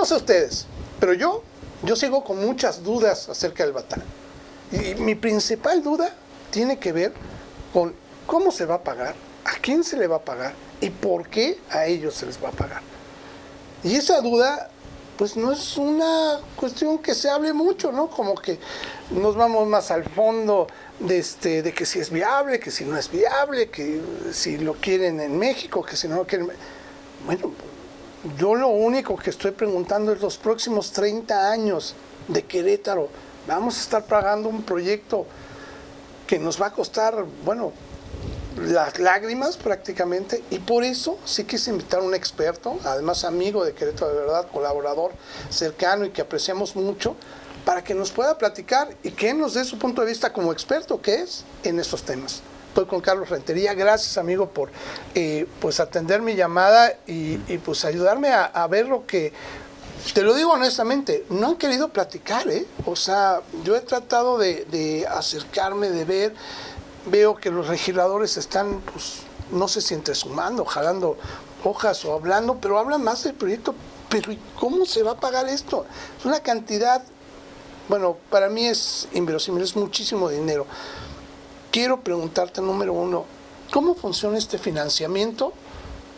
sé ustedes, pero yo sigo con muchas dudas acerca del Batán. Y mi principal duda tiene que ver con cómo se va a pagar, a quién se le va a pagar y por qué a ellos se les va a pagar. Y esa duda, pues no es una cuestión que se hable mucho, ¿no? Como que nos vamos más al fondo de que si es viable, que si no es viable, que si lo quieren en México, que si no lo quieren. Bueno, yo lo único que estoy preguntando es los próximos 30 años de Querétaro. Vamos a estar pagando un proyecto que nos va a costar, bueno, las lágrimas prácticamente, y por eso sí quise invitar a un experto, además amigo de Querétaro de verdad, colaborador cercano y que apreciamos mucho, para que nos pueda platicar y que nos dé su punto de vista como experto que es en estos temas. Estoy con Carlos Rentería. Gracias, amigo, por pues atender mi llamada y pues ayudarme a ver lo que, te lo digo honestamente, no han querido platicar, ¿eh? O sea, yo he tratado de acercarme, de ver, veo que los legisladores están, pues, no sé si entresumando, jalando hojas o hablando, pero hablan más del proyecto. Pero ¿y cómo se va a pagar esto? Es una cantidad, bueno, para mí es inverosímil, es muchísimo dinero. Quiero preguntarte, número uno, ¿cómo funciona este financiamiento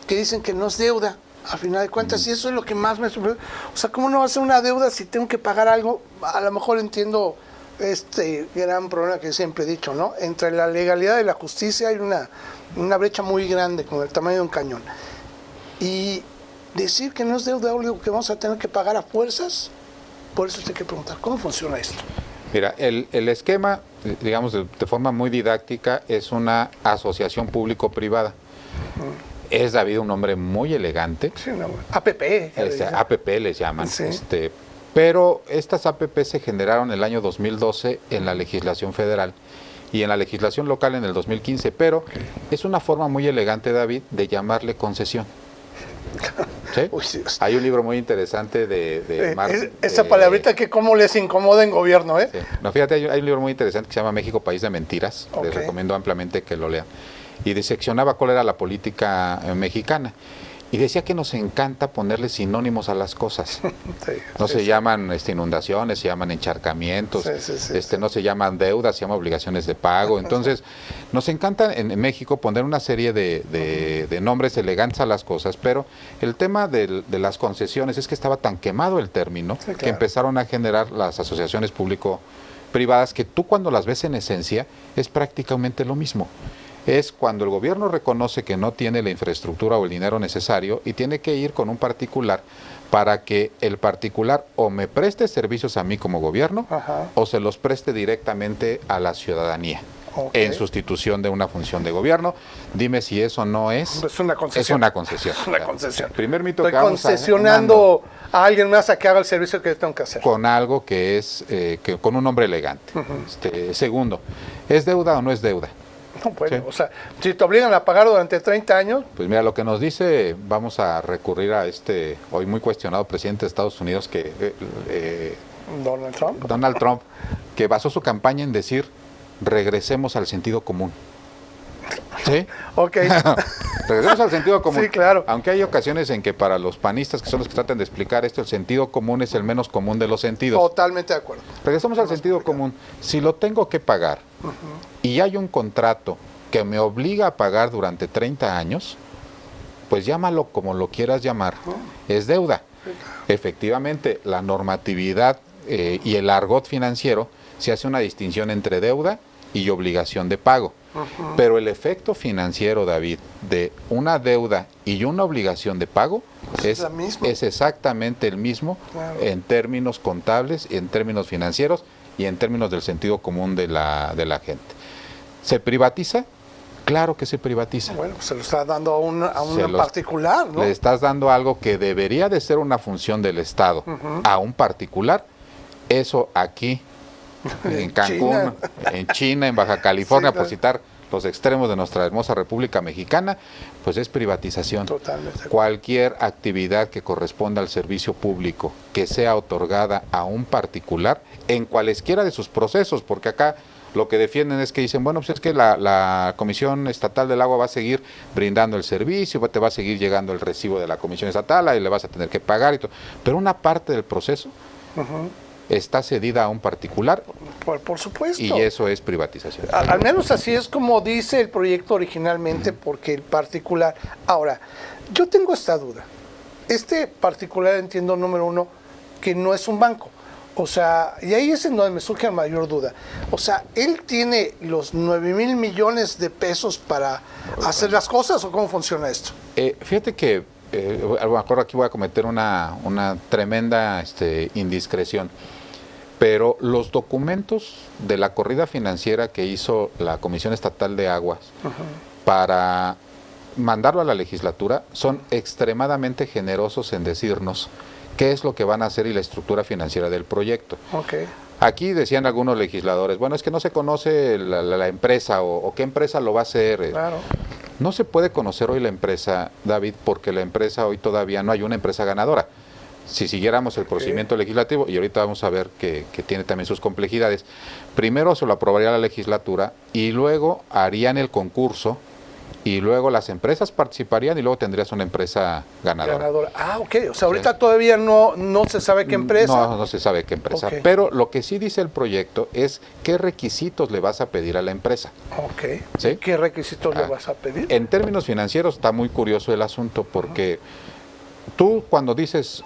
que dicen que no es deuda? A final de cuentas, y eso es lo que más me sorprende. O sea, ¿cómo no va a ser una deuda si tengo que pagar algo? A lo mejor entiendo este gran problema que siempre he dicho, ¿no? Entre la legalidad y la justicia hay una brecha muy grande, con el tamaño de un cañón. Y decir que no es deuda, algo que vamos a tener que pagar a fuerzas, por eso te quiero preguntar, ¿cómo funciona esto? Mira, el esquema, digamos, de forma muy didáctica, es una asociación público-privada. Es, David, un nombre muy elegante. Sí, no, APP. APP les llaman. Sí. Pero estas APP se generaron en el año 2012 en la legislación federal y en la legislación local en el 2015, pero es una forma muy elegante, David, de llamarle concesión. ¿Sí? Uy, sí. Hay un libro muy interesante de esa palabrita que cómo les incomoda en gobierno, ¿eh? Sí. No, fíjate, hay un libro muy interesante que se llama México, País de Mentiras. Les recomiendo ampliamente que lo lean. Y diseccionaba cuál era la política mexicana. Y decía que nos encanta ponerle sinónimos a las cosas. Se llaman inundaciones, se llaman encharcamientos, no se llaman deudas, se llaman obligaciones de pago. Entonces, nos encanta en México poner una serie de nombres elegantes a las cosas, pero el tema de las concesiones es que estaba tan quemado el término que empezaron a generar las asociaciones público-privadas que tú cuando las ves en esencia es prácticamente lo mismo. Es cuando el gobierno reconoce que no tiene la infraestructura o el dinero necesario y tiene que ir con un particular para que el particular o me preste servicios a mí como gobierno o se los preste directamente a la ciudadanía en sustitución de una función de gobierno. Dime si eso no es... Es una concesión. Es una concesión. Es una concesión. El primer mito Estoy que vamos concesionando a alguien más a que haga el servicio que tengo que hacer. Con algo que es, con un nombre elegante. Segundo, ¿es deuda o no es deuda? No, bueno, o sea, si te obligan a pagar durante 30 años... Pues mira, lo que nos dice, vamos a recurrir a hoy muy cuestionado presidente de Estados Unidos, Donald Trump, que basó su campaña en decir, regresemos al sentido común. ¿Sí? Ok. Regresemos al sentido común. Sí, claro. Aunque hay ocasiones en que para los panistas, que son los que tratan de explicar esto, el sentido común es el menos común de los sentidos. Totalmente de acuerdo. Regresemos al sentido común. Si lo tengo que pagar y hay un contrato que me obliga a pagar durante 30 años, pues llámalo como lo quieras llamar. Es deuda. Efectivamente, la normatividad y el argot financiero se hace una distinción entre deuda y obligación de pago. Pero el efecto financiero, David, de una deuda y una obligación de pago es exactamente el mismo en términos contables, en términos financieros y en términos del sentido común de la gente. ¿Se privatiza? Claro que se privatiza. Bueno, se lo está dando a un particular, ¿no? Le estás dando algo que debería de ser una función del Estado a un particular. Eso aquí, en Cancún, en China, en Baja California, por citar los extremos de nuestra hermosa República Mexicana, pues es privatización. Totalmente. Cualquier actividad que corresponda al servicio público que sea otorgada a un particular en cualesquiera de sus procesos, porque acá lo que defienden es que dicen, bueno, pues es que la Comisión Estatal del Agua va a seguir brindando el servicio, te va a seguir llegando el recibo de la Comisión Estatal y le vas a tener que pagar y todo. Pero una parte del proceso está cedida a un particular. Por supuesto. Y eso es privatización. Al menos así es como dice el proyecto originalmente, porque el particular... Ahora, yo tengo esta duda. Este particular, entiendo, número uno, que no es un banco. O sea, y ahí es en donde me surge la mayor duda. O sea, ¿él tiene los 9,000 millones de pesos para hacer las cosas o cómo funciona esto? Fíjate que a lo mejor aquí voy a cometer una tremenda indiscreción, pero los documentos de la corrida financiera que hizo la Comisión Estatal de Aguas para mandarlo a la legislatura son extremadamente generosos en decirnos qué es lo que van a hacer y la estructura financiera del proyecto. Okay. Aquí decían algunos legisladores, bueno, es que no se conoce la empresa o qué empresa lo va a hacer. Claro. No se puede conocer hoy la empresa, David, porque la empresa hoy todavía no hay una empresa ganadora. Si siguiéramos el procedimiento legislativo, y ahorita vamos a ver que tiene también sus complejidades, primero se lo aprobaría la legislatura y luego harían el concurso y luego las empresas participarían y luego tendrías una empresa ganadora. Ah, ok. O sea, ahorita todavía no se sabe qué empresa. No se sabe qué empresa. Okay. Pero lo que sí dice el proyecto es qué requisitos le vas a pedir a la empresa. Ok. ¿Sí? ¿Qué requisitos le vas a pedir? En términos financieros está muy curioso el asunto porque tú cuando dices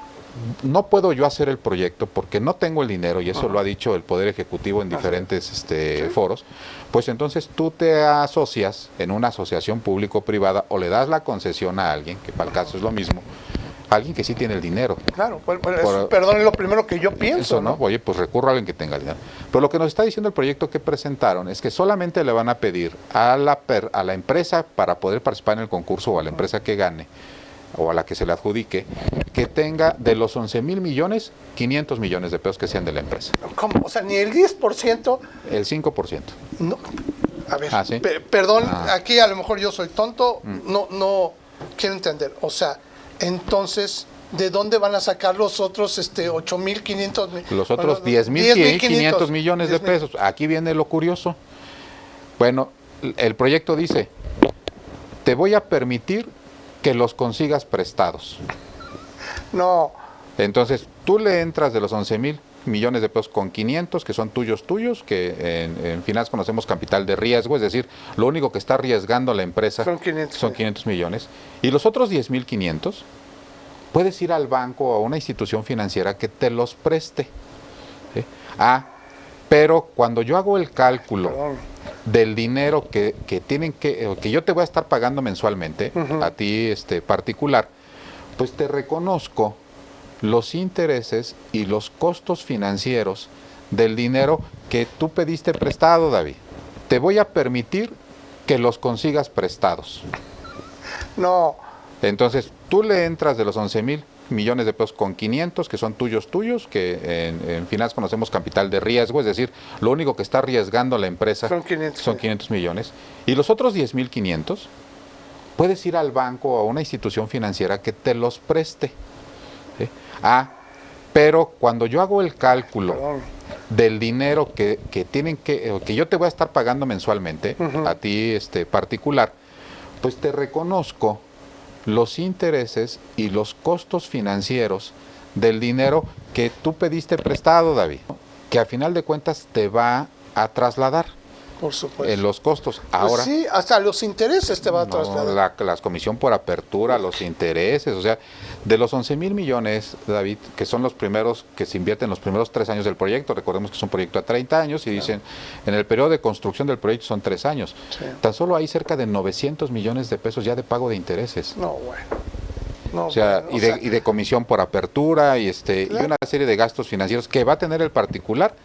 no puedo yo hacer el proyecto porque no tengo el dinero, y eso lo ha dicho el Poder Ejecutivo en diferentes foros, pues entonces tú te asocias en una asociación público-privada o le das la concesión a alguien, que para el caso es lo mismo, a alguien que sí tiene el dinero. Claro, perdón, es lo primero que yo pienso, eso, ¿no? Oye, pues recurro a alguien que tenga el dinero. Pero lo que nos está diciendo el proyecto que presentaron es que solamente le van a pedir a la empresa para poder participar en el concurso o a la empresa que gane o a la que se le adjudique, que tenga de los 11,000 millones, 500 millones de pesos que sean de la empresa. ¿Cómo? O sea, ni el 10%. El 5%. No. A ver, ¿Sí? Perdón, aquí a lo mejor yo soy tonto, no quiero entender. O sea, entonces, ¿de dónde van a sacar los otros 8,500? Los otros 10,500 millones de pesos. Aquí viene lo curioso. Bueno, el proyecto dice, te voy a permitir que los consigas prestados. No. Entonces, tú le entras de los 11,000 millones de pesos con 500, que son tuyos, que en finanzas conocemos capital de riesgo, es decir, lo único que está arriesgando la empresa son 500 millones. Y los otros 10,500, puedes ir al banco o a una institución financiera que te los preste. ¿Sí? Pero cuando yo hago el cálculo del dinero que yo te voy a estar pagando mensualmente, a ti particular, pues te reconozco los intereses y los costos financieros del dinero que tú pediste prestado, David. Te voy a permitir que los consigas prestados. No. Entonces, tú le entras de los 11,000 millones de pesos con 500, que son tuyos, que en finanzas conocemos capital de riesgo, es decir, lo único que está arriesgando la empresa son 500 millones. Y los otros 10,500, puedes ir al banco o a una institución financiera que te los preste. ¿Sí? Pero cuando yo hago el cálculo del dinero que yo te voy a estar pagando mensualmente, a ti particular, pues te reconozco los intereses y los costos financieros del dinero que tú pediste prestado, David, que a final de cuentas te va a trasladar. Por supuesto. En los costos. Pues ahora, sí, hasta los intereses te va a trasladar. La comisión por apertura, los intereses, o sea, de los 11,000 millones, David, que son los primeros que se invierten en los primeros 3 años del proyecto, recordemos que es un proyecto a 30 años y dicen, en el periodo de construcción del proyecto son 3 años. Sí. Tan solo hay cerca de 900 millones de pesos ya de pago de intereses. No, bueno. No, o sea, bueno, y de comisión por apertura y y una serie de gastos financieros que va a tener el particular,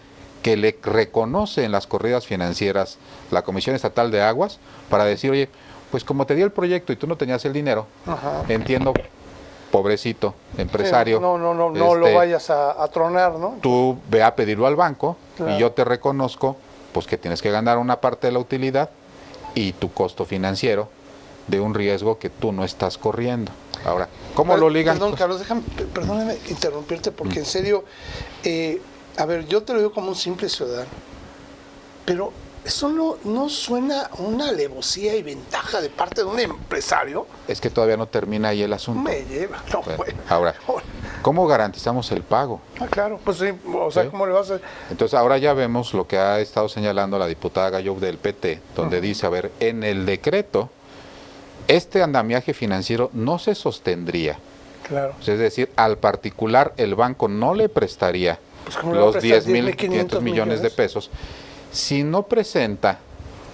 que le reconoce en las corridas financieras la Comisión Estatal de Aguas para decir, oye, pues como te di el proyecto y tú no tenías el dinero, entiendo, pobrecito empresario. Sí, no lo vayas a tronar, ¿no? Tú ve a pedirlo al banco y yo te reconozco pues que tienes que ganar una parte de la utilidad y tu costo financiero de un riesgo que tú no estás corriendo. Ahora, ¿cómo lo ligan? Perdón, Carlos, perdóname interrumpirte porque en serio... a ver, yo te lo digo como un simple ciudadano, pero ¿Eso no suena una alevosía y ventaja de parte de un empresario? Es que todavía no termina ahí el asunto. Me lleva. No, bueno. Ahora, ¿cómo garantizamos el pago? Claro, pues sí, o sea, ¿Sí? ¿cómo le vas a hacer? Entonces ahora ya vemos lo que ha estado señalando la diputada Gallo del PT, donde dice, a ver, en el decreto, este andamiaje financiero no se sostendría. Claro. Es decir, al particular el banco no le prestaría los 10.500 millones de pesos si no presenta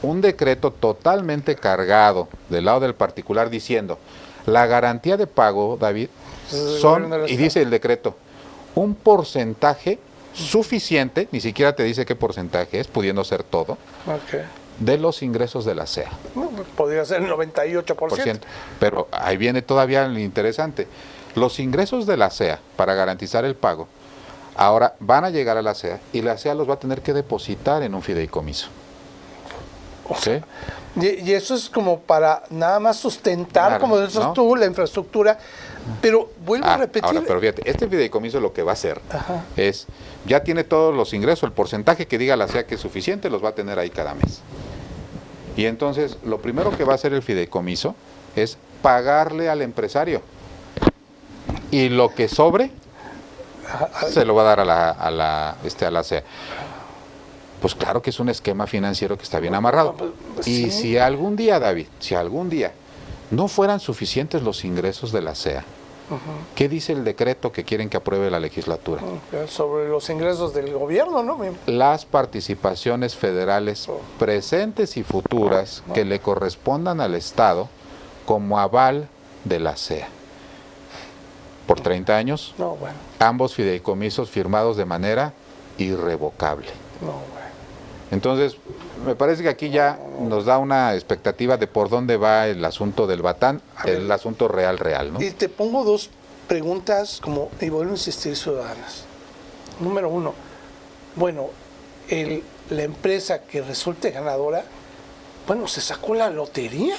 un decreto totalmente cargado del lado del particular diciendo la garantía de pago, David, son, y dice el decreto, un porcentaje suficiente, ni siquiera te dice qué porcentaje es, pudiendo ser todo, de los ingresos de la SEA. No, podría ser el 98%. Pero ahí viene todavía lo interesante. Los ingresos de la SEA, para garantizar el pago, ahora van a llegar a la SEA y la SEA los va a tener que depositar en un fideicomiso. ¿Sí? Y eso es como para nada más sustentar, claro, como dices, ¿no?, tú, la infraestructura. Pero vuelvo a repetir. Ahora, pero fíjate, este fideicomiso lo que va a hacer es, ya tiene todos los ingresos, el porcentaje que diga la SEA que es suficiente, los va a tener ahí cada mes. Y entonces, lo primero que va a hacer el fideicomiso es pagarle al empresario. Y lo que sobre, se lo va a dar a la SEA. Pues claro que es un esquema financiero que está bien amarrado. Y si algún día, David, no fueran suficientes los ingresos de la SEA, ¿qué dice el decreto que quieren que apruebe la legislatura? Sobre los ingresos del gobierno, ¿no? Las participaciones federales presentes y futuras que le correspondan al Estado como aval de la SEA. Por 30 años, ambos fideicomisos firmados de manera irrevocable. Entonces, me parece que aquí ya nos da una expectativa de por dónde va el asunto del Batán, el asunto real, ¿no? Y te pongo dos preguntas, y vuelvo a insistir, ciudadanas. Número uno, bueno, la empresa que resulte ganadora, se sacó la lotería.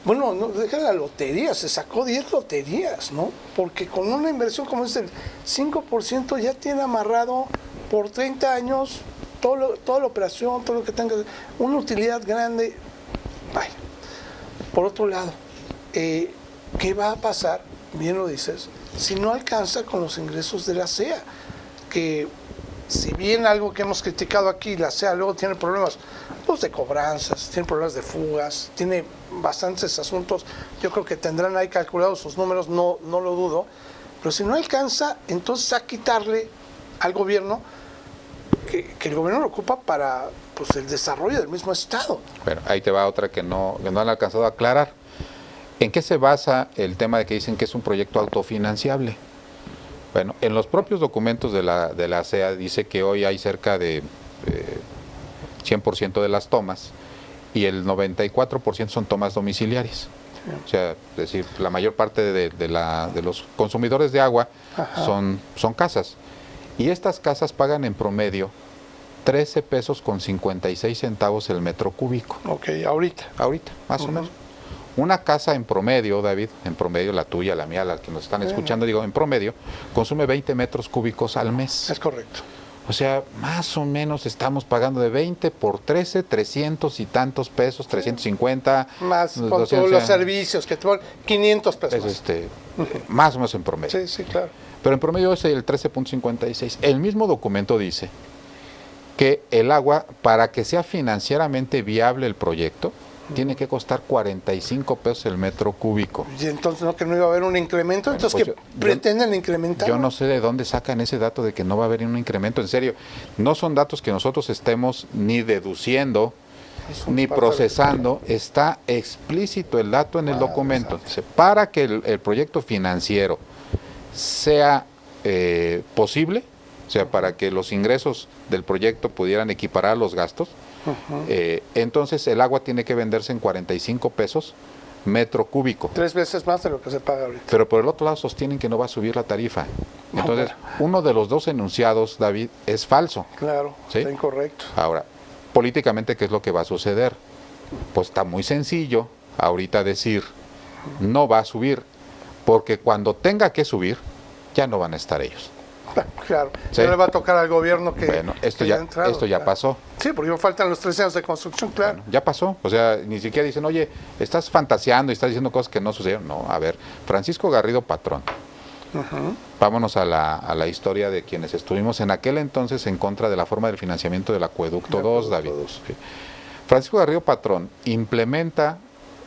Bueno, no deja la lotería, se sacó 10 loterías, ¿no? Porque con una inversión como es el 5% ya tiene amarrado por 30 años toda la operación, todo lo que tenga, una utilidad grande. Vaya. Por otro lado, ¿qué va a pasar, bien lo dices, si no alcanza con los ingresos de la SEA? Que si bien algo que hemos criticado aquí, la SEA luego tiene problemas de cobranzas, tiene problemas de fugas, tiene bastantes asuntos, yo creo que tendrán ahí calculados sus números, no lo dudo, pero si no alcanza, entonces a quitarle al gobierno, que el gobierno lo ocupa para el desarrollo del mismo Estado. Bueno, ahí te va otra que no han alcanzado a aclarar. ¿En qué se basa el tema de que dicen que es un proyecto autofinanciable? Bueno, en los propios documentos de la SEA dice que hoy hay cerca de 100% de las tomas y el 94% son tomas domiciliarias. O sea, es decir, la mayor parte de los consumidores de agua son casas. Y estas casas pagan en promedio 13 pesos con 56 centavos el metro cúbico. Ahorita, más o menos. Una casa en promedio, David, la tuya, la mía, la que nos están escuchando, en promedio, consume 20 metros cúbicos al mes. Es correcto. O sea, más o menos estamos pagando de 20 por 13, 300 y tantos pesos, 350. Más con 200, todos los servicios, que te ponen 500 pesos. Más o menos en promedio. Sí, claro. Pero en promedio es el 13.56. El mismo documento dice que el agua, para que sea financieramente viable el proyecto, tiene que costar 45 pesos el metro cúbico. Y entonces, ¿no, que no iba a haber un incremento? Entonces, ¿qué pretenden incrementar? Yo no sé de dónde sacan ese dato de que no va a haber un incremento. En serio, no son datos que nosotros estemos ni deduciendo, ni procesando. Está explícito el dato en el documento. Dice, para que el proyecto financiero sea posible, o sea, para que los ingresos del proyecto pudieran equiparar los gastos, entonces el agua tiene que venderse en 45 pesos metro cúbico. 3 veces más de lo que se paga ahorita. Pero por el otro lado sostienen que no va a subir la tarifa. Entonces, uno de los dos enunciados, David, es falso. Claro, ¿sí? Está incorrecto. Ahora, políticamente, ¿qué es lo que va a suceder? Pues está muy sencillo ahorita decir, no va a subir, porque cuando tenga que subir, ya no van a estar ellos. Claro, ¿Sí? no le va a tocar al gobierno que... Bueno, esto que ya, haya entrado, esto ya claro. pasó. Sí, porque faltan los 13 años de construcción, claro. Bueno, ya pasó. O sea, ni siquiera dicen, oye, estás fantaseando y estás diciendo cosas que no sucedieron. No, a ver, Francisco Garrido Patrón. Vámonos a la historia de quienes estuvimos en aquel entonces en contra de la forma del financiamiento del Acueducto 2, David. Sí. Francisco Garrido Patrón implementa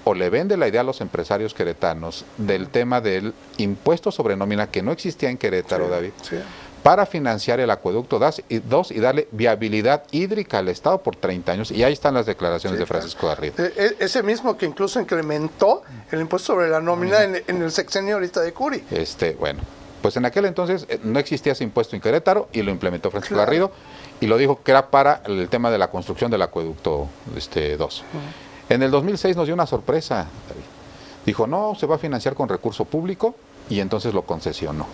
o le vende la idea a los empresarios queretanos del tema del impuesto sobre nómina que no existía en Querétaro, Sí, David, sí. para financiar el Acueducto 2 y darle viabilidad hídrica al Estado por 30 años. Y ahí están las declaraciones Sí, de Francisco Garrido. Ese mismo que incluso incrementó el impuesto sobre la nómina en el sexenio ahorita de Curi. Bueno, pues en aquel entonces no existía ese impuesto en Querétaro y lo implementó Francisco Claro. Garrido y lo dijo que era para el tema de la construcción del Acueducto 2. En el 2006 nos dio una sorpresa, David. Dijo, no, se va a financiar con recurso público y entonces lo concesionó.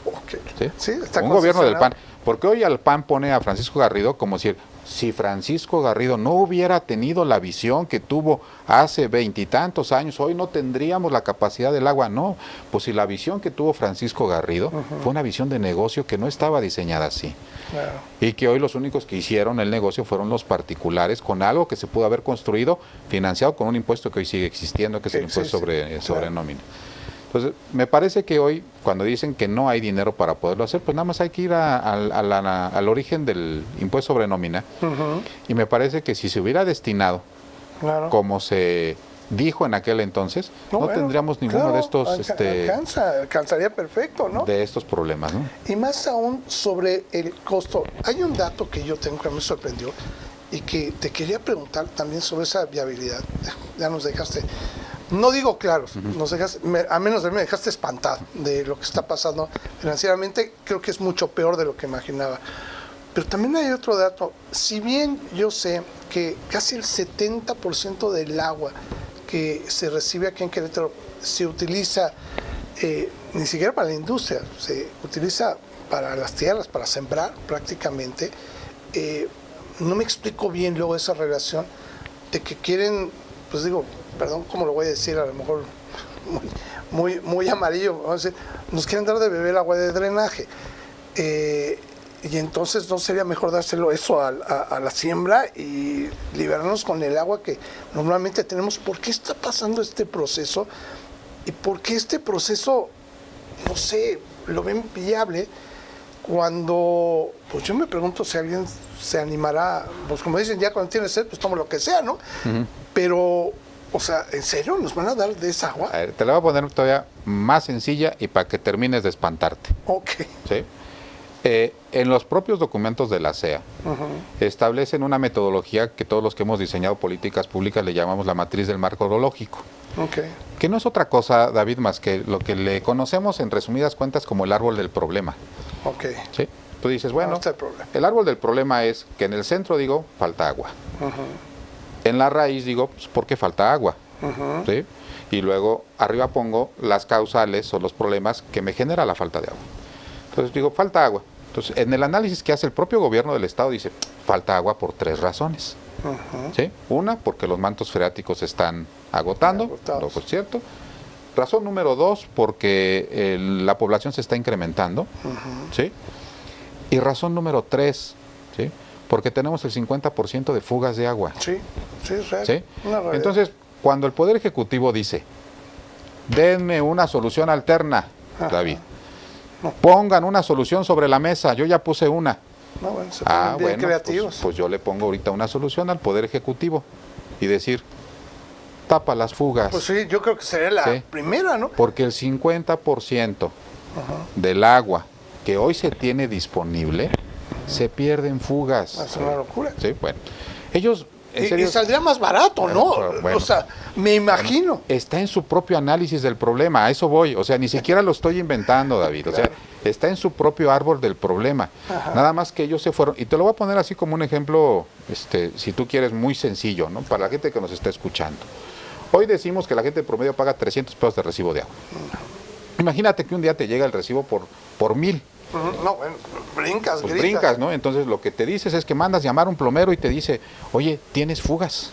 Ok. ¿Sí? Sí, está Un gobierno del PAN. concesionado. Porque hoy al PAN pone a Francisco Garrido como si Francisco Garrido no hubiera tenido la visión que tuvo hace 20 y tantos años, hoy no tendríamos la capacidad del agua. No, pues si la visión que tuvo Francisco Garrido fue una visión de negocio que no estaba diseñada así. Claro. Y que hoy los únicos que hicieron el negocio fueron los particulares con algo que se pudo haber construido, financiado con un impuesto que hoy sigue existiendo, que es el impuesto sobre claro. nómina. Entonces, me parece que hoy, cuando dicen que no hay dinero para poderlo hacer, pues nada más hay que ir al origen del impuesto sobre nómina. Y me parece que si se hubiera destinado, Claro. como se dijo en aquel entonces, no bueno, tendríamos ninguno claro, de estos alcanzaría perfecto, ¿no? de estos problemas, ¿no? Y más aún sobre el costo. Hay un dato que yo tengo que me sorprendió y que te quería preguntar también sobre esa viabilidad. Ya nos dejaste, no digo claros, a menos de mí me dejaste espantado de lo que está pasando financieramente. Creo que es mucho peor de lo que imaginaba. Pero también hay otro dato. Si bien yo sé que casi el 70% del agua que se recibe aquí en Querétaro se utiliza ni siquiera para la industria, se utiliza para las tierras, para sembrar prácticamente. No me explico bien luego esa relación de que quieren, pues digo, perdón, ¿cómo lo voy a decir? A lo mejor muy amarillo, vamos a decir, nos quieren dar de beber agua de drenaje. Y entonces no sería mejor dárselo eso a la siembra y liberarnos con el agua que normalmente tenemos. ¿Por qué está pasando este proceso? ¿Y por qué este proceso, no sé, lo ven viable cuando, pues yo me pregunto si alguien se animará, pues como dicen, ya cuando tienes sed, pues toma lo que sea, ¿no? Pero, o sea, ¿en serio nos van a dar de esa agua? A ver, te la voy a poner todavía más sencilla y para que termines de espantarte. Ok. ¿Sí? En los propios documentos de la CEA establecen una metodología que todos los que hemos diseñado políticas públicas le llamamos la matriz del marco orológico, que no es otra cosa, David, más que lo que le conocemos en resumidas cuentas como el árbol del problema. ¿Sí? Tú dices, bueno, el árbol del problema es que en el centro digo, falta agua. En la raíz digo, pues, ¿por qué falta agua? ¿Sí? Y luego arriba pongo las causales o los problemas que me genera la falta de agua. Entonces digo, falta agua. Entonces, en el análisis que hace el propio gobierno del Estado dice, falta agua por 3 razones. ¿Sí? Una, porque los mantos freáticos se están agotando, lo es cierto. Razón número 2, porque la población se está incrementando. ¿Sí? Y razón número 3, ¿sí? Porque tenemos el 50% de fugas de agua. Sí, es real. ¿Sí? Entonces, cuando el Poder Ejecutivo dice, denme una solución alterna, David, pongan una solución sobre la mesa, yo ya puse una. No, bueno, se ponen bien creativos. Pues yo le pongo ahorita una solución al Poder Ejecutivo y decir, tapa las fugas. Pues sí, yo creo que sería la primera, ¿no? Porque el 50% del agua que hoy se tiene disponible se pierde en fugas. Es una locura. Sí, bueno. Ellos... Y saldría más barato, ¿no? Bueno, o sea, me imagino. Está en su propio análisis del problema, a eso voy. O sea, ni siquiera lo estoy inventando, David. O sea, está en su propio árbol del problema. Nada más que ellos se fueron. Y te lo voy a poner así como un ejemplo, si tú quieres, muy sencillo, ¿no? Para la gente que nos está escuchando. Hoy decimos que la gente promedio paga 300 pesos de recibo de agua. Imagínate que un día te llega el recibo por 1,000. No, bueno, brincas, pues gritas. brincas, ¿no? Entonces lo que te dices es que mandas llamar a un plomero y te dice, oye, tienes fugas.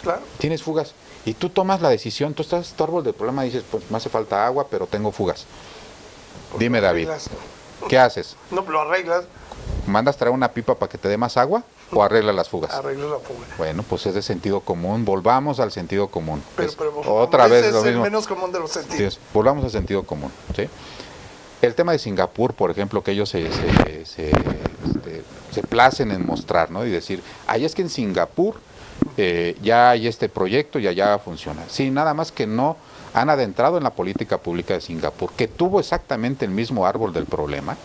Claro. Tienes fugas. Y tú tomas la decisión, tú estás en tu árbol del problema y dices, pues me hace falta agua, pero tengo fugas. Dime, David, ¿Qué haces? No, lo arreglas. ¿Mandas traer una pipa para que te dé más agua o arreglas las fugas? Arreglas la fuga. Bueno, pues es de sentido común. Volvamos al sentido común. Pero otra vez es lo el mismo. menos común de los sentidos. Sí, volvamos al sentido común. ¿Sí? El tema de Singapur, por ejemplo, que ellos se placen en mostrar, ¿no? Y decir, ay, es que en Singapur ya hay este proyecto y allá funciona. Sí, nada más que no han adentrado en la política pública de Singapur, que tuvo exactamente el mismo árbol del problema.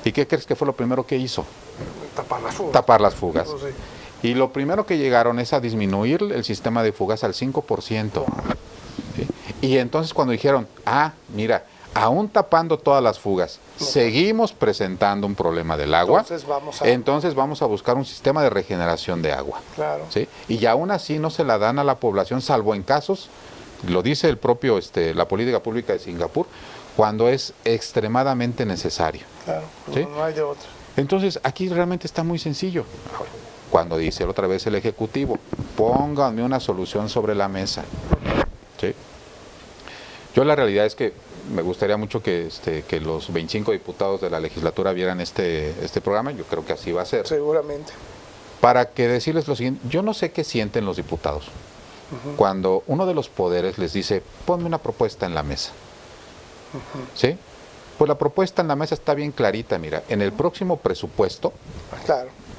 ¿Y qué crees que fue lo primero que hizo? Tapar las fugas. Tapar las fugas. Pues sí. Y lo primero que llegaron es a disminuir el sistema de fugas al 5%. ¿Sí? Y entonces cuando dijeron, mira, aún tapando todas las fugas, seguimos presentando un problema del agua, entonces vamos a buscar un sistema de regeneración de agua. Claro. ¿Sí? Y aún así no se la dan a la población, salvo en casos, lo dice el propio la política pública de Singapur, cuando es extremadamente necesario. Claro, ¿sí? No hay de otra. Entonces, aquí realmente está muy sencillo. Cuando dice otra vez el Ejecutivo, pónganme una solución sobre la mesa. ¿Sí? Yo la realidad es que me gustaría mucho que los 25 diputados de la legislatura vieran este programa, yo creo que así va a ser. Seguramente. Para que decirles lo siguiente, yo no sé qué sienten los diputados cuando uno de los poderes les dice, ponme una propuesta en la mesa. ¿Sí? Pues la propuesta en la mesa está bien clarita, mira, en el próximo presupuesto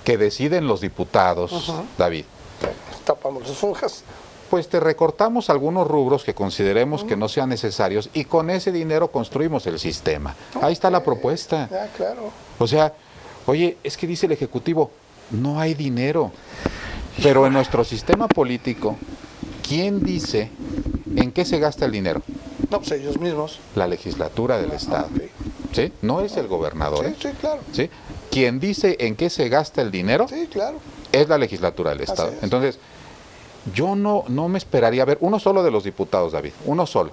que deciden los diputados, David. Tapamos las fugas. Pues te recortamos algunos rubros que consideremos que no sean necesarios y con ese dinero construimos el sistema. Ahí está la propuesta. Ya, claro. O sea, oye, es que dice el Ejecutivo, no hay dinero. Pero en nuestro sistema político, ¿quién dice en qué se gasta el dinero? No, pues ellos mismos. La legislatura del Estado. Okay. ¿Sí? No es el gobernador. Sí, claro. ¿Sí? Quien dice en qué se gasta el dinero claro. es la legislatura del Estado. Entonces, yo no me esperaría ver uno solo de los diputados, David, uno solo,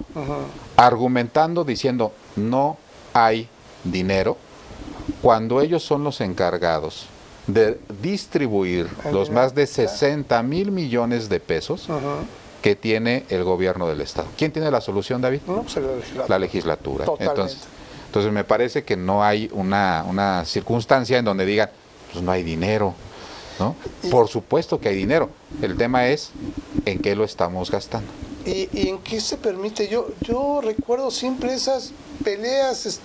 argumentando, diciendo no hay dinero, cuando ellos son los encargados de distribuir los más de 60,000 millones de pesos que tiene el gobierno del Estado. ¿Quién tiene la solución, David? No, pues la legislatura. La legislatura. Totalmente. Entonces me parece que no hay una circunstancia en donde digan, pues no hay dinero, ¿no? Por supuesto que hay dinero. El tema es en qué lo estamos gastando. ¿Y en qué se permite? Yo recuerdo siempre esas peleas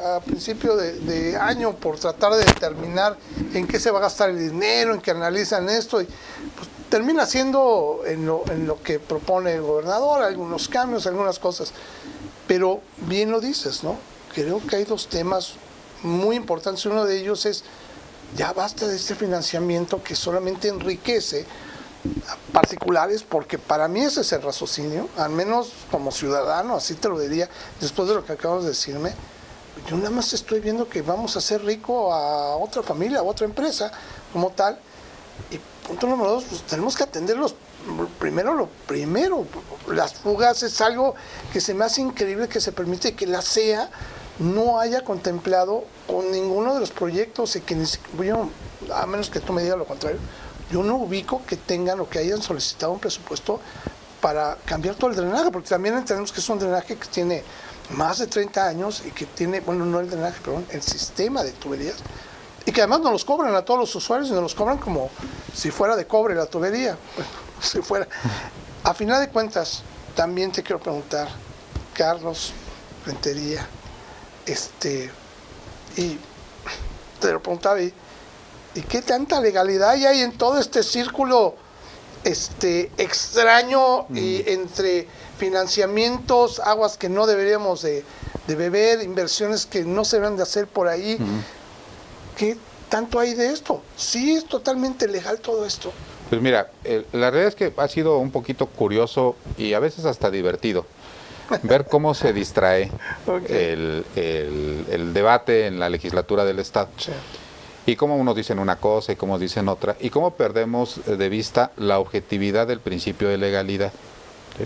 a principio de año por tratar de determinar en qué se va a gastar el dinero, en que analizan esto, y pues termina siendo en lo que propone el gobernador, algunos cambios, algunas cosas. Pero bien lo dices, ¿no? Creo que hay dos temas muy importantes. Uno de ellos es, ya basta de este financiamiento que solamente enriquece a particulares, porque para mí ese es el raciocinio, al menos como ciudadano, así te lo diría, después de lo que acabas de decirme. Yo nada más estoy viendo que vamos a hacer rico a otra familia, a otra empresa, como tal. Y punto número dos, pues tenemos que atender lo primero. Las fugas es algo que se me hace increíble que se permite que la CEA no haya contemplado con ninguno de los proyectos y que yo, a menos que tú me digas lo contrario, yo no ubico que tengan o que hayan solicitado un presupuesto para cambiar todo el drenaje, porque también entendemos que es un drenaje que tiene más de 30 años y que tiene, bueno, no el drenaje, perdón, el sistema de tuberías, y que además nos los cobran a todos los usuarios y nos los cobran como si fuera de cobre la tubería, bueno, si fuera. A final de cuentas, también te quiero preguntar, Carlos Rentería, y te lo preguntaba, ¿y qué tanta legalidad hay en todo este círculo extraño y entre financiamientos, aguas que no deberíamos de beber, inversiones que no se deben de hacer por ahí? ¿Qué tanto hay de esto? ¿Sí es totalmente legal todo esto? Pues mira, la realidad es que ha sido un poquito curioso y a veces hasta divertido ver cómo se distrae el debate en la legislatura del Estado. Sí. Y cómo unos dicen una cosa y cómo dicen otra, y cómo perdemos de vista la objetividad del principio de legalidad. ¿Sí?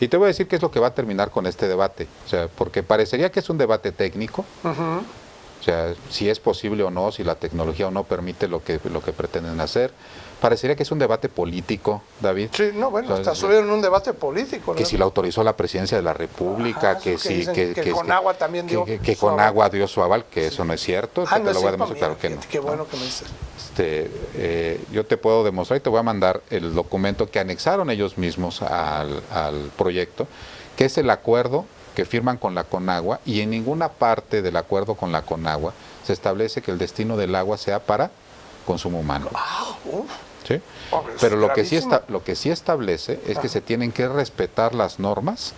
Y te voy a decir qué es lo que va a terminar con este debate, o sea, porque parecería que es un debate técnico, O sea, si es posible o no, si la tecnología o no permite lo que pretenden hacer. Parecería que es un debate político, David. Sí, no, bueno, está subido en un debate político. Que si lo autorizó la presidencia de la República, que sí, que Conagua también dio que Conagua dio su aval, que eso no es cierto. No te es lo voy a cierto, demostrar, claro que no. Qué bueno que me dices. Yo te puedo demostrar y te voy a mandar el documento que anexaron ellos mismos al proyecto, que es el acuerdo que firman con la Conagua, y en ninguna parte del acuerdo con la Conagua se establece que el destino del agua sea para consumo humano. ¿Sí? Pero lo que sí establece es que se tienen que respetar las normas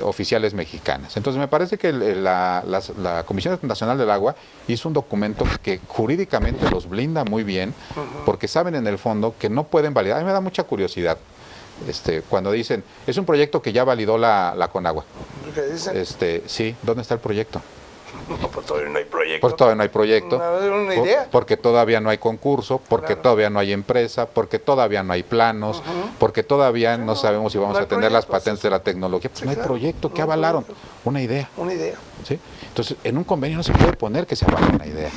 oficiales mexicanas. Entonces me parece que la Comisión Nacional del Agua hizo un documento que jurídicamente los blinda muy bien, porque saben en el fondo que no pueden validar. A mí me da mucha curiosidad cuando dicen, es un proyecto que ya validó la Conagua. ¿Qué dicen? Sí, ¿dónde está el proyecto? No, pues todavía no hay proyecto. Pues todavía no hay proyecto. ¿Una idea? Porque todavía no hay concurso, porque todavía no hay empresa, porque todavía no hay planos, porque todavía no sabemos si vamos a tener las patentes de la tecnología. Pues no hay proyecto. ¿Qué avalaron? Una idea. Una idea. ¿Sí? Entonces, en un convenio no se puede poner que se avala una idea.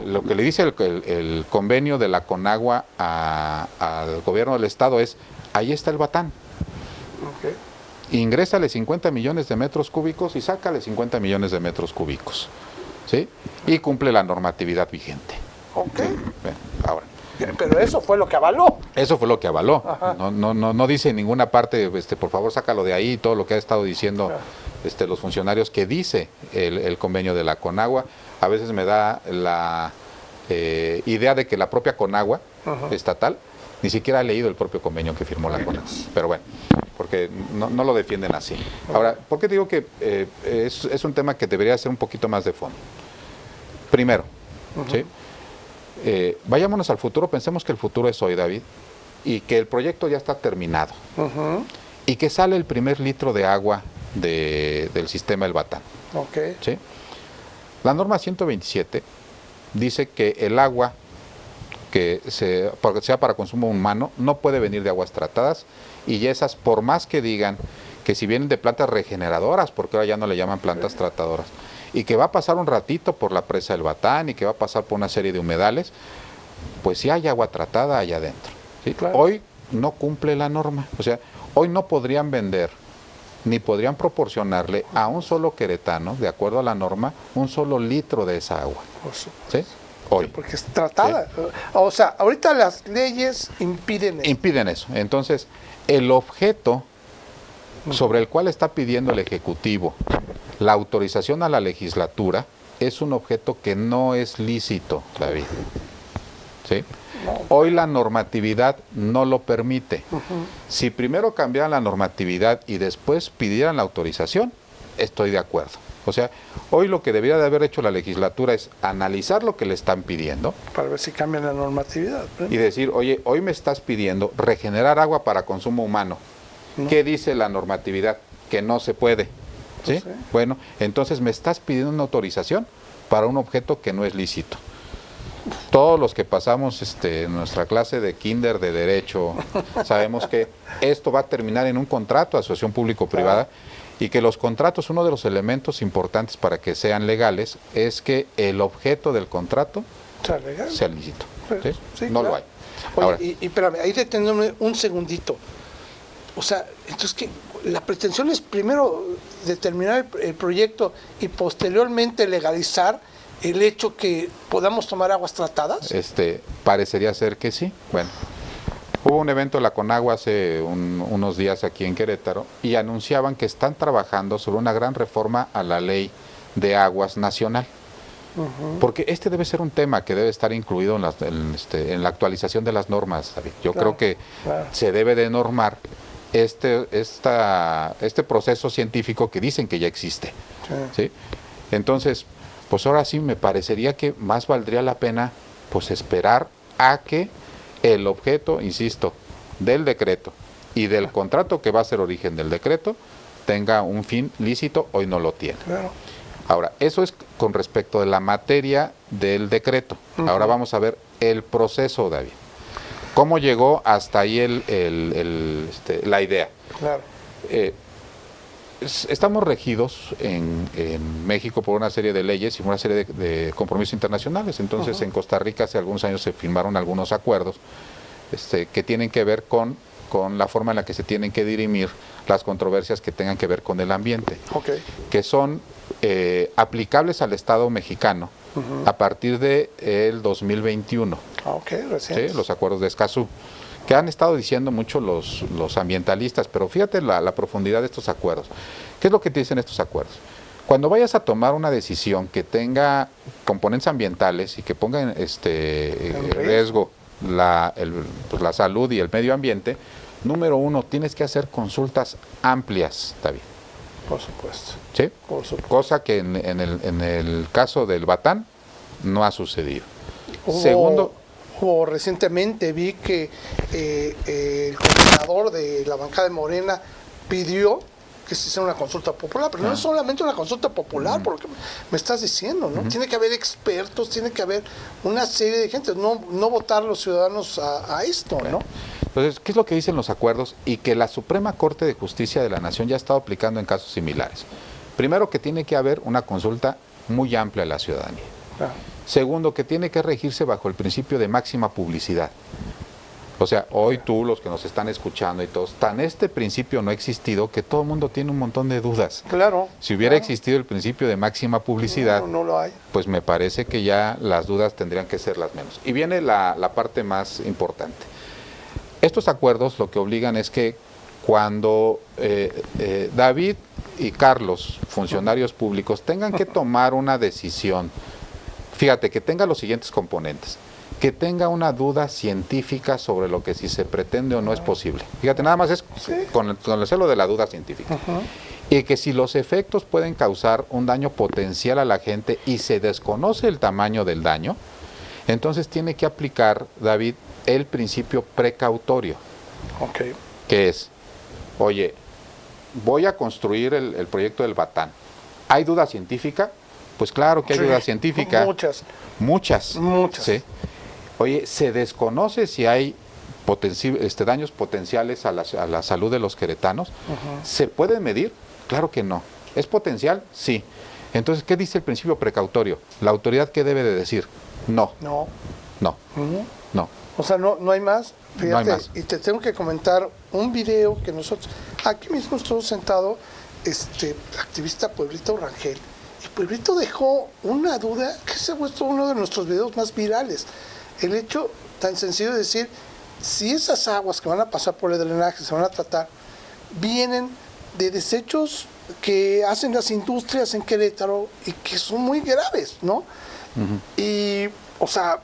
Lo que le dice el convenio de la Conagua al gobierno del Estado es, ahí está el batán. Okay. Ingrésale 50 millones de metros cúbicos y sácale 50 millones de metros cúbicos. ¿Sí? Y cumple la normatividad vigente. Ok. Bien, ahora. Pero eso fue lo que avaló. Eso fue lo que avaló. No dice en ninguna parte, por favor, sácalo de ahí, todo lo que ha estado diciendo los funcionarios que dice el convenio de la Conagua. A veces me da la idea de que la propia Conagua estatal ni siquiera ha leído el propio convenio que firmó la Conagua. Pero bueno, porque no lo defienden así. Ahora, ¿por qué digo que es un tema que debería ser un poquito más de fondo? Primero, ¿sí? Vayámonos al futuro, pensemos que el futuro es hoy, David, y que el proyecto ya está terminado, y que sale el primer litro de agua del sistema El Batán. Okay. ¿Sí? La norma 127 dice que el agua que sea para consumo humano no puede venir de aguas tratadas, y esas, por más que digan que si vienen de plantas regeneradoras, porque ahora ya no le llaman plantas tratadoras, y que va a pasar un ratito por la presa del Batán y que va a pasar por una serie de humedales, pues sí hay agua tratada allá adentro. ¿Sí? Claro. Hoy no cumple la norma, o sea, hoy no podrían vender ni podrían proporcionarle a un solo queretano, de acuerdo a la norma, un solo litro de esa agua. ¿Sí? Hoy. Porque es tratada. ¿Sí? O sea, ahorita las leyes impiden eso. Impiden eso. Entonces, el objeto sobre el cual está pidiendo el Ejecutivo la autorización a la legislatura es un objeto que no es lícito, David. ¿Sí? Hoy la normatividad no lo permite. Si primero cambiaran la normatividad y después pidieran la autorización, estoy de acuerdo. O sea, hoy lo que debería de haber hecho la legislatura es analizar lo que le están pidiendo. Para ver si cambian la normatividad. Y decir, oye, hoy me estás pidiendo regenerar agua para consumo humano. ¿Qué dice la normatividad? Que no se puede. ¿Sí? Sí. Bueno, entonces me estás pidiendo una autorización para un objeto que no es lícito. Todos los que pasamos nuestra clase de kinder de derecho sabemos que esto va a terminar en un contrato de asociación público-privada, y que los contratos, uno de los elementos importantes para que sean legales es que el objeto del contrato sea lícito. ¿Sí? Sí, no claro. lo hay. Oye, Ahora, y espérame, ahí deteniéndome un segundito. O sea, entonces que la pretensión es primero determinar el proyecto y posteriormente legalizar el hecho que podamos tomar aguas tratadas. Parecería ser que sí. Bueno, hubo un evento en la Conagua hace unos días aquí en Querétaro y anunciaban que están trabajando sobre una gran reforma a la ley de aguas nacional. Porque debe ser un tema que debe estar incluido en la actualización de las normas, David. Yo creo que se debe de normar este proceso científico que dicen que ya existe. ¿Sí? Entonces, pues ahora sí me parecería que más valdría la pena pues esperar a que el objeto, insisto, del decreto y del contrato que va a ser origen del decreto tenga un fin lícito. Hoy no lo tiene. Claro. Ahora, eso es con respecto de la materia del decreto. Ahora vamos a ver el proceso, David. ¿Cómo llegó hasta ahí la idea? Claro. estamos regidos en México por una serie de leyes y una serie de compromisos internacionales. Entonces, en Costa Rica hace algunos años se firmaron algunos acuerdos que tienen que ver con la forma en la que se tienen que dirimir las controversias que tengan que ver con el ambiente, que son aplicables al Estado mexicano a partir del 2021. ¿Sí? Los acuerdos de Escazú, que han estado diciendo mucho los ambientalistas, pero fíjate la profundidad de estos acuerdos. ¿Qué es lo que te dicen estos acuerdos? Cuando vayas a tomar una decisión que tenga componentes ambientales y que ponga en riesgo la salud y el medio ambiente, número uno, tienes que hacer consultas amplias, David. Por supuesto. ¿Sí? Por supuesto. Cosa que en el caso del Batán no ha sucedido. Segundo, recientemente vi que el coordinador de la bancada de Morena pidió que se hiciera una consulta popular, pero no es solamente una consulta popular, por lo que me estás diciendo, ¿no? Tiene que haber expertos, tiene que haber una serie de gente, no votar los ciudadanos a esto, ¿no? Entonces, ¿qué es lo que dicen los acuerdos? Y que la Suprema Corte de Justicia de la Nación ya ha estado aplicando en casos similares. Primero, que tiene que haber una consulta muy amplia a la ciudadanía. Segundo, que tiene que regirse bajo el principio de máxima publicidad. O sea, hoy tú, los que nos están escuchando y todos, tan este principio no ha existido que todo el mundo tiene un montón de dudas. Claro. Si hubiera existido el principio de máxima publicidad, no lo hay. Pues me parece que ya las dudas tendrían que ser las menos. Y viene la parte más importante. Estos acuerdos lo que obligan es que cuando David y Carlos, funcionarios públicos, tengan que tomar una decisión, fíjate, que tenga los siguientes componentes. Que tenga una duda científica sobre lo que si se pretende o no es posible. Fíjate, nada más es con el celo de la duda científica. Y que si los efectos pueden causar un daño potencial a la gente y se desconoce el tamaño del daño, entonces tiene que aplicar, David, el principio precautorio. Que es, oye, voy a construir el proyecto del Batán. ¿Hay duda científica? Pues claro que hay duda científica. Muchas. ¿Sí? Oye, ¿se desconoce si hay daños potenciales a la salud de los queretanos? ¿Se puede medir? Claro que no. ¿Es potencial? Sí. Entonces, ¿qué dice el principio precautorio? La autoridad, ¿qué debe de decir? No. No. O sea, no hay más. Fíjate, no hay más. Y te tengo que comentar un video que nosotros, aquí mismo estuvo sentado activista Pueblito Rangel, y Pueblito dejó una duda que se ha vuelto uno de nuestros videos más virales. El hecho tan sencillo de decir, si esas aguas que van a pasar por el drenaje se van a tratar, vienen de desechos que hacen las industrias en Querétaro y que son muy graves, ¿no? Y, o sea,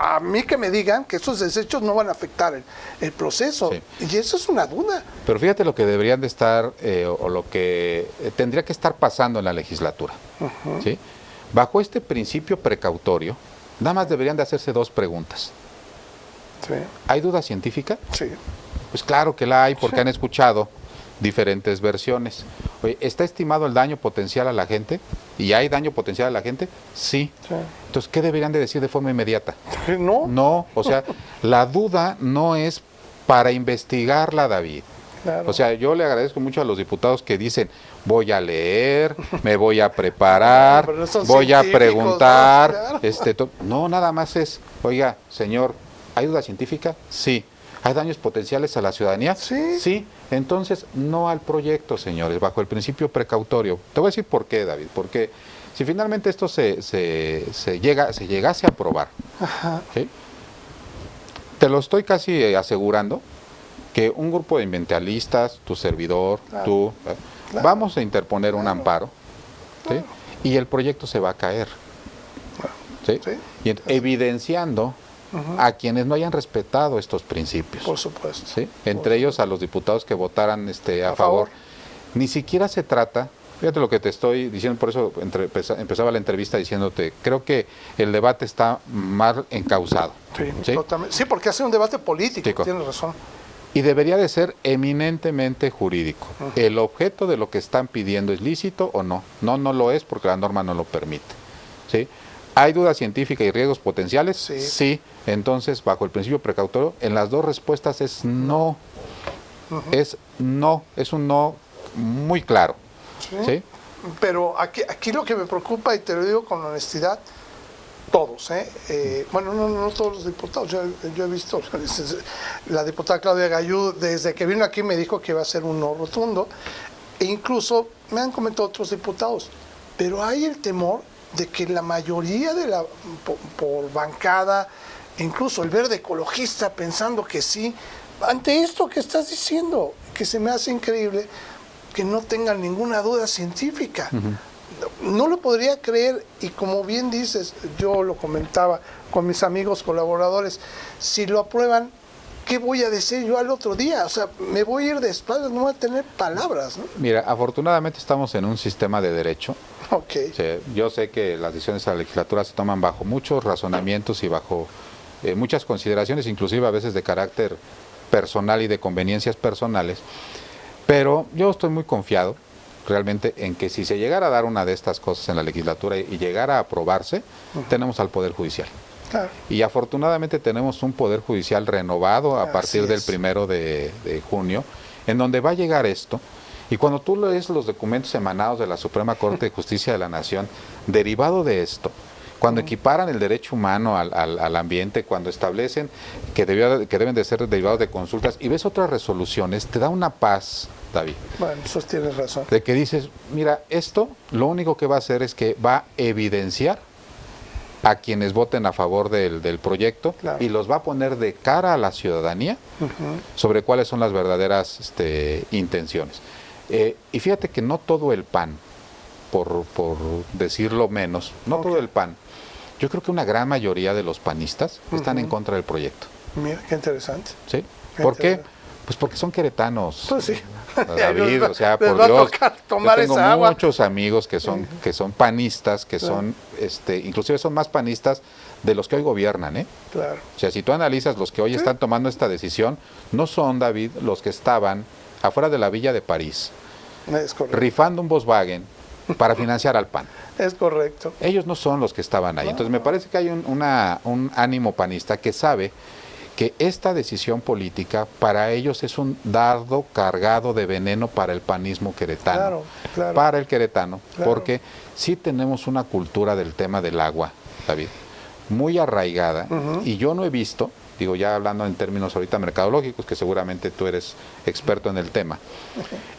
a mí que me digan que esos desechos no van a afectar el proceso, y eso es una duda. Pero fíjate lo que deberían de estar, o lo que tendría que estar pasando en la legislatura, ¿sí? Bajo este principio precautorio, nada más deberían de hacerse dos preguntas. ¿Hay duda científica? Pues claro que la hay, porque han escuchado diferentes versiones. Oye, ¿está estimado el daño potencial a la gente? ¿Y hay daño potencial a la gente? Sí. Entonces, ¿qué deberían de decir de forma inmediata? No, o sea, la duda no es para investigarla, David. O sea, yo le agradezco mucho a los diputados que dicen, voy a leer, me voy a preparar, voy a preguntar. No, nada más es, oiga, señor, ¿hay duda científica? Sí. ¿Hay daños potenciales a la ciudadanía? Sí. Entonces, no al proyecto, señores, bajo el principio precautorio. Te voy a decir por qué, David. Porque si finalmente esto se llegase a aprobar, ¿sí? Te lo estoy casi asegurando, que un grupo de ambientalistas, tu servidor, tú, vamos a interponer un amparo, ¿sí? Y el proyecto se va a caer, ¿sí? Y evidenciando a quienes no hayan respetado estos principios. Por supuesto. ¿Sí? Entre ellos a los diputados que votaran a favor. Ni siquiera se trata, fíjate lo que te estoy diciendo, por eso empezaba la entrevista diciéndote, creo que el debate está mal encauzado. ¿Sí? Totalmente. Sí, porque hace un debate político, tienes razón. Y debería de ser eminentemente jurídico. ¿El objeto de lo que están pidiendo es lícito o no? No lo es porque la norma no lo permite. ¿Sí? ¿Hay duda científica y riesgos potenciales? Sí. Entonces, bajo el principio precautorio, en las dos respuestas es no. Es no, es un no muy claro. ¿Sí? Pero aquí lo que me preocupa, y te lo digo con honestidad, todos, bueno, no todos los diputados, yo he visto, la diputada Claudia Gayú, desde que vino aquí me dijo que iba a ser un no rotundo, e incluso me han comentado otros diputados, pero hay el temor de que la mayoría de por bancada, incluso el verde ecologista, pensando que sí, ante esto que estás diciendo, que se me hace increíble, que no tengan ninguna duda científica. No lo podría creer, y como bien dices, yo lo comentaba con mis amigos colaboradores, si lo aprueban, ¿qué voy a decir yo al otro día? O sea, me voy a ir de espaldas, no voy a tener palabras, ¿no? Mira, afortunadamente estamos en un sistema de derecho. Okay. O sea, yo sé que las decisiones de la legislatura se toman bajo muchos razonamientos y bajo muchas consideraciones, inclusive a veces de carácter personal y de conveniencias personales, pero yo estoy muy confiado realmente en que si se llegara a dar una de estas cosas en la legislatura y llegara a aprobarse, tenemos al Poder Judicial. Claro. Y afortunadamente tenemos un Poder Judicial renovado a partir del 1 de junio, en donde va a llegar esto. Y cuando tú lees los documentos emanados de la Suprema Corte de Justicia de la Nación, derivado de esto, cuando equiparan el derecho humano al ambiente, cuando establecen que deben de ser derivados de consultas, y ves otras resoluciones, te da una paz, David. Bueno, eso tienes razón. De que dices, mira, esto lo único que va a hacer es que va a evidenciar a quienes voten a favor del proyecto, claro, y los va a poner de cara a la ciudadanía sobre cuáles son las verdaderas intenciones. Y fíjate que no todo el PAN, por decirlo menos, no todo el PAN, yo creo que una gran mayoría de los panistas están en contra del proyecto. Mira, qué interesante. ¿Sí? ¿Por qué? Pues porque son queretanos. Pues sí. David, o sea, por Dios, yo tengo muchos amigos que son panistas, que son, inclusive son más panistas de los que hoy gobiernan, Claro. O sea, si tú analizas los que hoy están tomando esta decisión, no son, David, los que estaban afuera de la Villa de París, rifando un Volkswagen para financiar al PAN. Es correcto. Ellos no son los que estaban ahí. Entonces me parece que hay un ánimo panista que sabe que esta decisión política para ellos es un dardo cargado de veneno para el panismo queretano, claro. Para el queretano, claro, porque sí tenemos una cultura del tema del agua, David, muy arraigada, y yo no he visto, digo ya hablando en términos ahorita mercadológicos, que seguramente tú eres experto en el tema,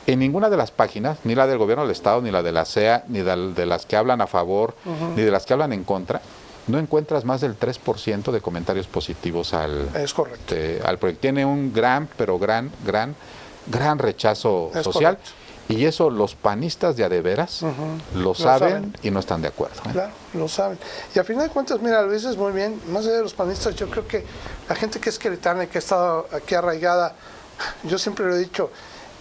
en ninguna de las páginas, ni la del gobierno del Estado, ni la de la SEA, ni de las que hablan a favor, ni de las que hablan en contra, no encuentras más del 3% de comentarios positivos al proyecto. Tiene un gran rechazo social. Correcto. Y eso los panistas de adeveras lo saben y no están de acuerdo. Claro, lo saben. Y a final de cuentas, mira, lo dices muy bien, más allá de los panistas, yo creo que la gente que es queretana y que ha estado aquí arraigada, yo siempre lo he dicho,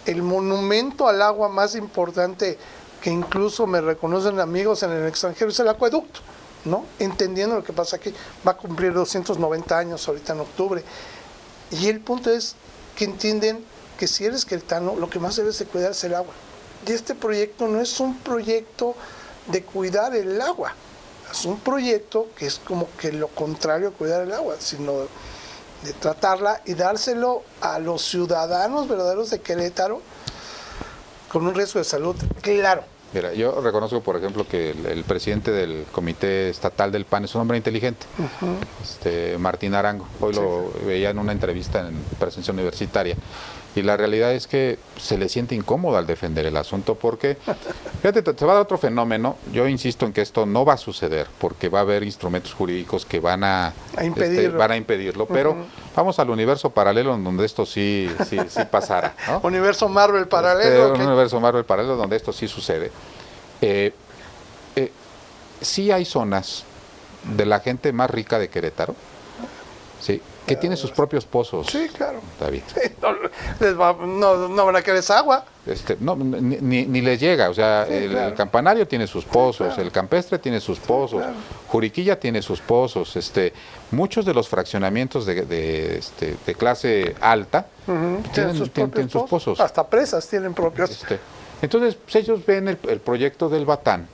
el monumento al agua más importante que incluso me reconocen amigos en el extranjero es el acueducto, ¿no? Entendiendo lo que pasa aquí, va a cumplir 290 años ahorita en octubre. Y el punto es que entienden que si eres queretano, lo que más debes de cuidar es el agua. Y este proyecto no es un proyecto de cuidar el agua, es un proyecto que es como que lo contrario a cuidar el agua, sino de tratarla y dárselo a los ciudadanos verdaderos de Querétaro con un riesgo de salud claro. Mira, yo reconozco, por ejemplo, que el presidente del Comité Estatal del PAN es un hombre inteligente, Martín Arango. Hoy lo veía en una entrevista en Presencia Universitaria. Y la realidad es que se le siente incómodo al defender el asunto porque, fíjate, se va a dar otro fenómeno. Yo insisto en que esto no va a suceder porque va a haber instrumentos jurídicos que van a impedirlo. Pero vamos al universo paralelo en donde esto sí pasara, ¿no? Universo Marvel paralelo. Un universo Marvel paralelo donde esto sí sucede. Sí hay zonas de la gente más rica de Querétaro, ¿sí?, que tiene sus propios pozos. Sí, claro. David. No van a querer esa agua. Ni les llega. O sea, sí, el campanario tiene sus pozos, el campestre tiene sus pozos, Juriquilla tiene sus pozos. Muchos de los fraccionamientos de clase alta tienen sus pozos. Hasta presas tienen propios. Entonces, pues, ellos ven el proyecto del Batán,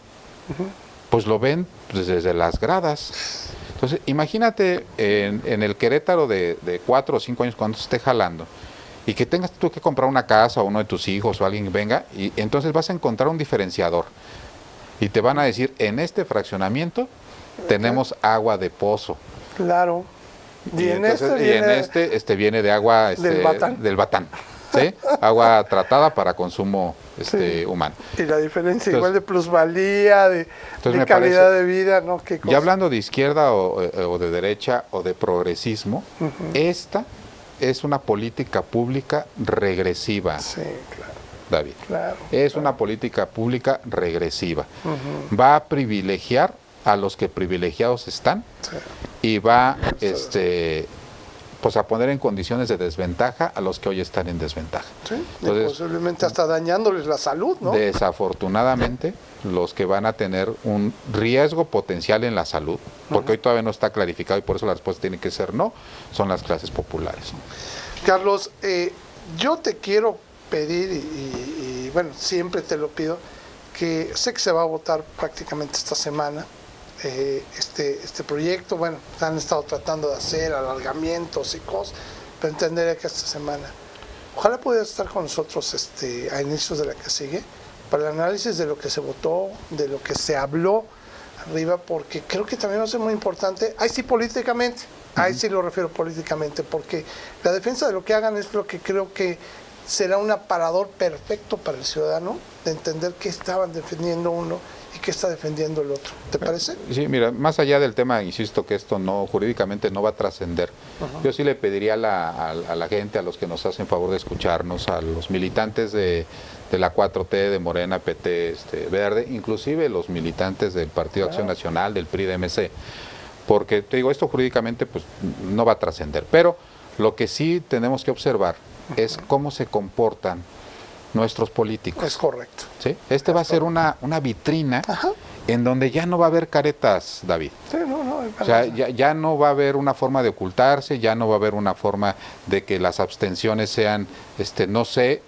pues lo ven desde las gradas. Entonces, imagínate en el Querétaro de 4 o 5 años cuando se esté jalando, y que tengas tú que comprar una casa o uno de tus hijos o alguien venga, y entonces vas a encontrar un diferenciador y te van a decir, en este fraccionamiento tenemos agua de pozo. Claro. Y en este viene de agua del Batán, ¿sí? Agua tratada para consumo humano. Y la diferencia entonces, igual de plusvalía, de calidad de vida, ¿no? ¿Qué cosa? Ya hablando de izquierda o de derecha o de progresismo, esta es una política pública regresiva. Sí, claro. David. Claro, es una política pública regresiva. Va a privilegiar a los que privilegiados están y va pues a poner en condiciones de desventaja a los que hoy están en desventaja. Sí, entonces, posiblemente hasta dañándoles la salud, ¿no? Desafortunadamente, los que van a tener un riesgo potencial en la salud, porque hoy todavía no está clarificado y por eso la respuesta tiene que ser no, son las clases populares. Carlos, yo te quiero pedir, y bueno, siempre te lo pido, que sé que se va a votar prácticamente esta semana, este proyecto, bueno, han estado tratando de hacer alargamientos y cosas, pero entenderé que esta semana, ojalá pudieras estar con nosotros a inicios de la que sigue, para el análisis de lo que se votó, de lo que se habló arriba, porque creo que también va a ser muy importante, ahí sí políticamente, ahí sí lo refiero políticamente, porque la defensa de lo que hagan es lo que creo que será un aparador perfecto para el ciudadano, de entender qué estaban defendiendo uno y qué está defendiendo el otro. ¿Te parece? Sí, mira, más allá del tema, insisto que esto no jurídicamente no va a trascender. Yo sí le pediría a la gente, a los que nos hacen favor de escucharnos, a los militantes de la 4T, de Morena, PT, Verde, inclusive los militantes del Partido Acción Nacional, del PRI, de MC, porque te digo, esto jurídicamente pues no va a trascender, pero lo que sí tenemos que observar es cómo se comportan nuestros políticos. Es correcto. ¿Sí? Va a ser una vitrina en donde ya no va a haber caretas, David. Sí, no, o sea, ya no va a haber una forma de ocultarse, ya no va a haber una forma de que las abstenciones sean, no sé,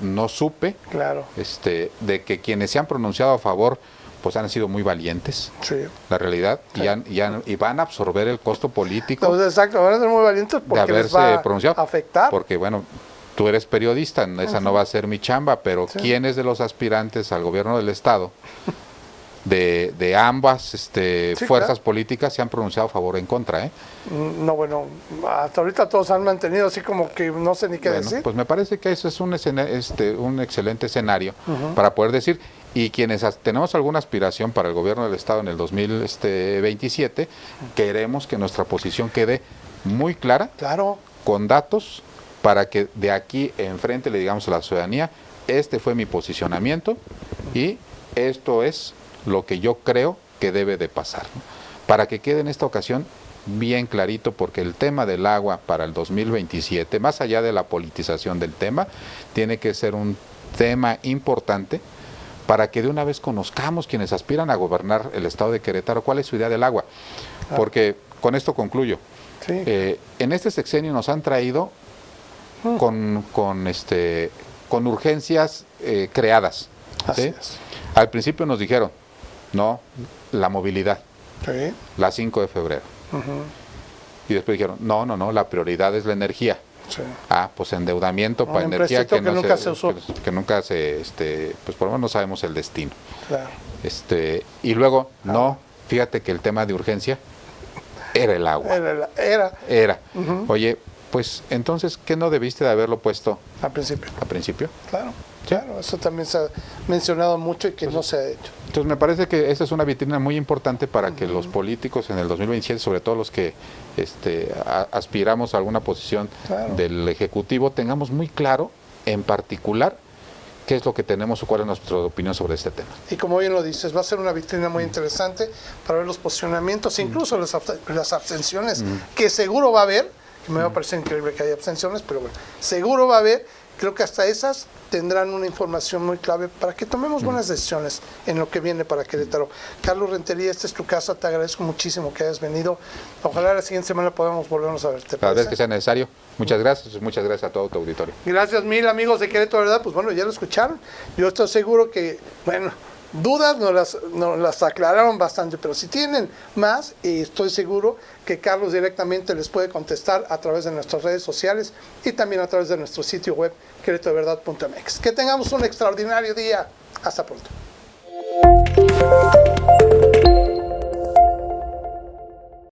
no supe. Claro. De que quienes se han pronunciado a favor pues han sido muy valientes, la realidad, y van a absorber el costo político. Entonces, exacto, van a ser muy valientes porque les va a afectar. Porque, bueno, tú eres periodista, esa no va a ser mi chamba, pero ¿quiénes de los aspirantes al gobierno del Estado, de ambas fuerzas políticas, se han pronunciado a favor o en contra? No, bueno, hasta ahorita todos han mantenido así como que no sé ni qué decir. Pues me parece que eso es un excelente escenario para poder decir. Y quienes tenemos alguna aspiración para el gobierno del Estado en el 2027, queremos que nuestra posición quede muy clara, con datos, para que de aquí en frente le digamos a la ciudadanía, este fue mi posicionamiento y esto es lo que yo creo que debe de pasar, ¿no? Para que quede en esta ocasión bien clarito, porque el tema del agua para el 2027, más allá de la politización del tema, tiene que ser un tema importante para que de una vez conozcamos quienes aspiran a gobernar el estado de Querétaro, cuál es su idea del agua. Porque con esto concluyo. En este sexenio nos han traído con urgencias creadas. Así es. Al principio nos dijeron, no, la movilidad, la 5 de febrero. Y después dijeron, no, la prioridad es la energía. Pues endeudamiento para energía que nunca se usó. Que nunca se, pues por lo menos no sabemos el destino. Claro. Y luego, fíjate que el tema de urgencia era el agua. Era. Oye, pues entonces, ¿qué no debiste de haberlo puesto al principio? ¿Al principio? Claro. Claro, eso también se ha mencionado mucho y que no se ha hecho. Entonces me parece que esa es una vitrina muy importante para que los políticos en el 2027, sobre todo los que aspiramos a alguna posición del Ejecutivo, tengamos muy claro, en particular, qué es lo que tenemos o cuál es nuestra opinión sobre este tema. Y como bien lo dices, va a ser una vitrina muy interesante para ver los posicionamientos, incluso las abstenciones, que seguro va a haber, que me va a parecer increíble que haya abstenciones, pero bueno, seguro va a haber. Creo que hasta esas tendrán una información muy clave para que tomemos buenas decisiones en lo que viene para Querétaro. Carlos Rentería, esta es tu casa, te agradezco muchísimo que hayas venido. Ojalá la siguiente semana podamos volvernos a verte. Cada vez que sea necesario. Muchas gracias a todo tu auditorio. Gracias mil, amigos de Querétaro, ¿verdad? Pues bueno, ya lo escucharon. Yo estoy seguro que, bueno, dudas nos las aclararon bastante, pero si tienen más, estoy seguro que Carlos directamente les puede contestar a través de nuestras redes sociales y también a través de nuestro sitio web queretodeverdad.mx. Que tengamos un extraordinario día. Hasta pronto.